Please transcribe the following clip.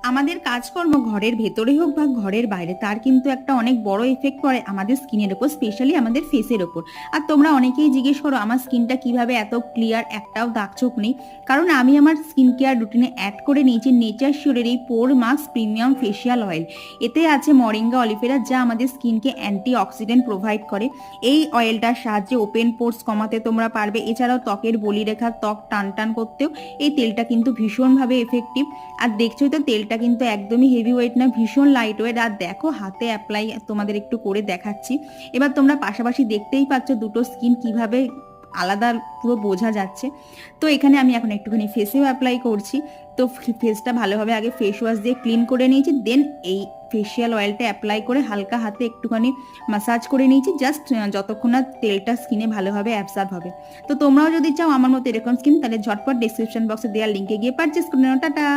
আমাদের কাজকর্ম ঘরের ভেতরে হোক বা ঘরের বাইরে, তার কিন্তু একটা অনেক বড় এফেক্ট পড়ে আমাদের স্কিনের ওপর, স্পেশালি আমাদের ফেসের ওপর। আর তোমরা অনেকেই জিজ্ঞেস করো আমার স্কিনটা কিভাবে এত ক্লিয়ার, একটাও দাগছোপ নেই। কারণ আমি আমার স্কিন কেয়ার রুটিনে অ্যাড করে নিয়েছি নেচার শিওরের এই পোর মাস্ক প্রিমিয়াম ফেসিয়াল অয়েল। এতে আছে মরিঙ্গা অলিভেরা, যা আমাদের স্কিনকে অ্যান্টি অক্সিডেন্ট প্রোভাইড করে। এই অয়েলটার সাহায্যে ওপেন পোর্স কমাতে তোমরা পারবে। এছাড়াও ত্বকের বলিরেখা, ত্বক টান টান করতেও এই তেলটা কিন্তু ভীষণভাবে এফেক্টিভ। আর দেখছোই তো তেলটা কিন্তু একদমই হেভি ওয়েট না, ভীষণ লাইট ওয়েট। আর দেখো হাতে অ্যাপ্লাই তোমাদের একটু করে দেখাচ্ছি। এবার তোমরা পাশাপাশি দেখতেই পাচ্ছ দুটো স্কিন কিভাবে আলাদা পুরো বোঝা যাচ্ছে। তো এখানে আমি এখন একটুখানি ফেসেও অ্যাপ্লাই করছি। তো ফেসটা ভালোভাবে আগে ফেস ওয়াশ দিয়ে ক্লিন করে নিয়েছি, দেন এই ফেসিয়াল অয়েলটা অ্যাপ্লাই করে হালকা হাতে একটুখানি মাসাজ করে নিয়েছি, জাস্ট যতক্ষণ না তেলটা স্কিনে ভালোভাবে অ্যাবসর্ব হবে। তো তোমরাও যদি চাও আমার মতো এরকম স্কিন, তাহলে ঝটপট ডিসক্রিপশন বক্সে দেওয়ার লিঙ্কে গিয়ে পারচেস করে নাও। টাটা।